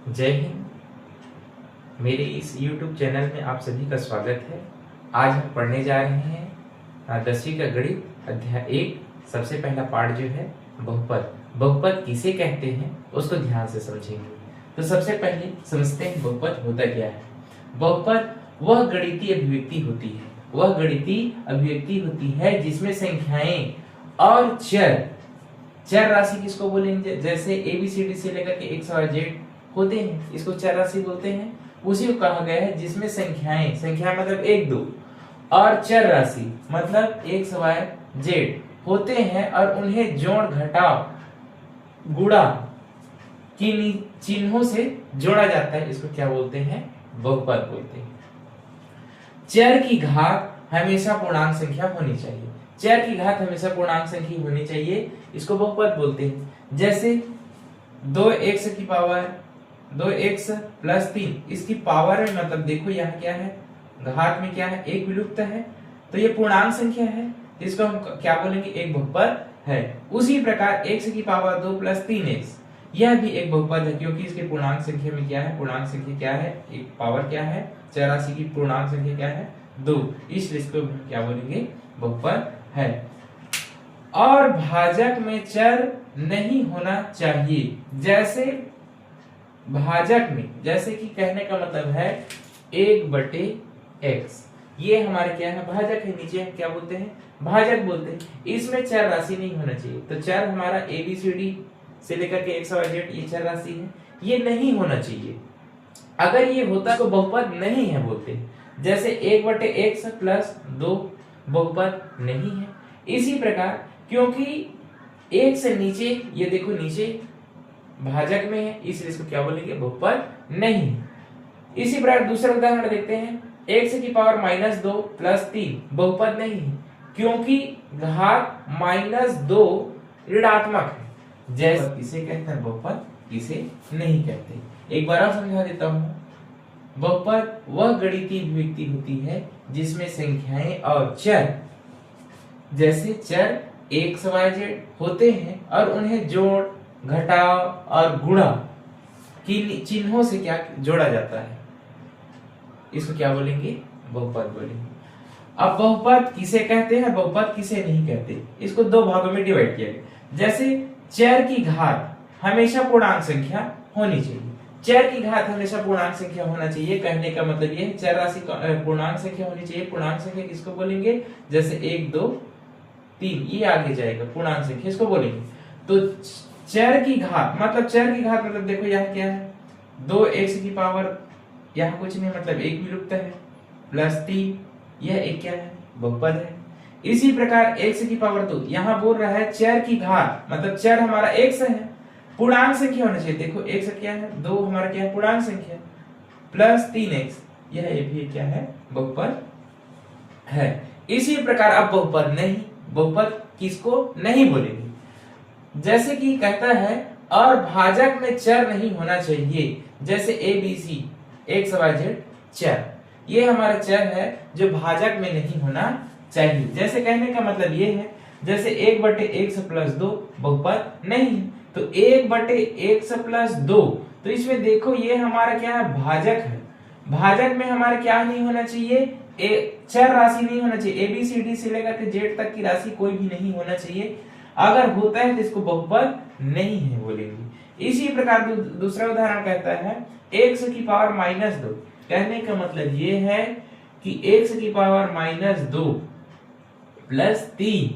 जय हिंद। मेरे इस YouTube चैनल में आप सभी का स्वागत है। आज हम पढ़ने जा रहे हैं 10वीं का गणित अध्याय 1। सबसे पहला पार्ट जो है बहुपद। बहुपद किसे कहते हैं उसको ध्यान से समझेंगे। तो सबसे पहले समझते हैं बहुपद होता क्या है। बहुपद वह गणितीय अभिव्यक्ति होती है, जिसमें संख्याएं और चर राशि किसको बोलेंगे, जैसे ABCD से लेकर के XYZ होते हैं, इसको चर राशि बोलते हैं। उसी को कहा गया है जिसमें संख्या मतलब 1 2 और चर राशि मतलब XYZ होते हैं और उन्हें जोड़ घटाव गुणा की चिन्हों से जोड़ा जाता है। इसको क्या बोलते हैं? बहुपद बोलते हैं। चर की घात हमेशा पूर्णांक संख्या होनी चाहिए, इसको बहुपद बोलते हैं। जैसे 2x की पावर 2x प्लस 3, इसकी पावर में मतलब देखो यहाँ क्या है, घात में क्या है, एक विलुप्त है, तो ये पूर्णांक संख्या है, इसको हम क्या बोलेंगे? एक बहुपद है। उसी प्रकार x की पावर 2 प्लस 3x, यह भी एक बहुपद है, क्योंकि इसके पूर्णांक संख्या में क्या है, पूर्णांक संख्या क्या है, एक पावर क्या है, चर राशि की पूर्णांक संख्या क्या है, 2, इसलिए इसको क्या बोलेंगे? बहुपद है। और भाजक में चर नहीं होना चाहिए। जैसे भाजक में, जैसे कि कहने का मतलब है 1/x, ये हमारे क्या है? भाजक है। नीचे हम क्या बोलते हैं? भाजक बोलते हैं। इसमें चर राशि नहीं होना चाहिए। तो चर हमारा ABCD से लेकर के XYZ ये चर राशि है, ये नहीं होना चाहिए। अगर ये होता तो बहुपद नहीं है बोलते। जैसे 1/x प्लस 2 बहुपद नहीं है। इसी प्रकार क्योंकि एक से नीचे, ये देखो नीचे भाजक में है, इसलिए इसको क्या बोलेंगे? बहुपद नहीं। इसी प्रकार दूसरा उदाहरण देखते हैं। x की पावर -2 प्लस 3 बहुपद नहीं है, क्योंकि घात -2 ऋणात्मक है। जैसे किसे कहते हैं बहुपद, किसे नहीं कहते। एक बार और समझा देता हूं। बहुपद वह गणितीय अभिव्यक्ति होती है जिसमें संख्याएं और चर, जैसे चर XYZ होते हैं और उन्हें जोड़ घटाव और गुणा की चिन्हों से क्या जोड़ा जाता है, इसको क्या बोलेंगे? बहुपद बोलेंगे। अब बहुपद किसे कहते हैं, बहुपद किसे नहीं कहते, इसको दो भागों में डिवाइड किया गया। जैसे चर की घात हमेशा पूर्णांक संख्या होनी चाहिए। चर की घात हमेशा पूर्णांक संख्या होना चाहिए, कहने का मतलब ये है चर राशि पूर्णांक संख्या होनी चाहिए। पूर्णांक संख्या किसको बोलेंगे? जैसे 1 2 3, ये आगे जाएगा, पूर्णांक संख्या इसको बोलेंगे। तो चर की घात मतलब देखो यहाँ क्या है, 2x की पावर, यहाँ कुछ नहीं मतलब एक विलुप्त है, प्लस 3, यह एक क्या है? बहुपद है। इसी प्रकार x की पावर 2, यहाँ बोल रहा है चर की घात मतलब चर हमारा x है, पूर्णांक संख्या होना चाहिए। देखो x क्या है, 2 हमारा क्या है? पूर्णांक संख्या, प्लस 3x, यह भी क्या है? बहुपद है। इसी प्रकार अब बहुपद नहीं, बहुपद किसको नहीं बोलेंगे? जैसे कि कहता है और भाजक में चर नहीं होना चाहिए। जैसे ABC XYZ चर, ये हमारा चर है जो भाजक में नहीं होना चाहिए। जैसे कहने का मतलब ये है, जैसे 1/x प्लस 2 बहुपद नहीं है, तो 1/x प्लस 2, तो इसमें देखो ये हमारा क्या है? भाजक है। भाजक में हमारा क्या नहीं होना चाहिए? चर राशि नहीं होना चाहिए। ABCD से लेकर के Z तक की राशि कोई भी नहीं होना चाहिए। अगर होता है तो इसको बहुपद नहीं है बोलेंगे। इसी प्रकार दूसरा उदाहरण कहता है x की पावर -2, कहने का मतलब ये है कि x की पावर -2 प्लस 3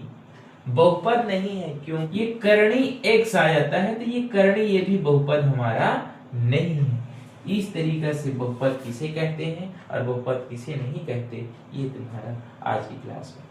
बहुपद नहीं है, क्योंकि ये करणी x आ जाता है, तो ये करणी, ये भी बहुपद हमारा नहीं है। इस तरीके से बहुपद किसे कहते हैं और बहुपद किसे नहीं कहते, ये तुम्हारा आज की क्लास में।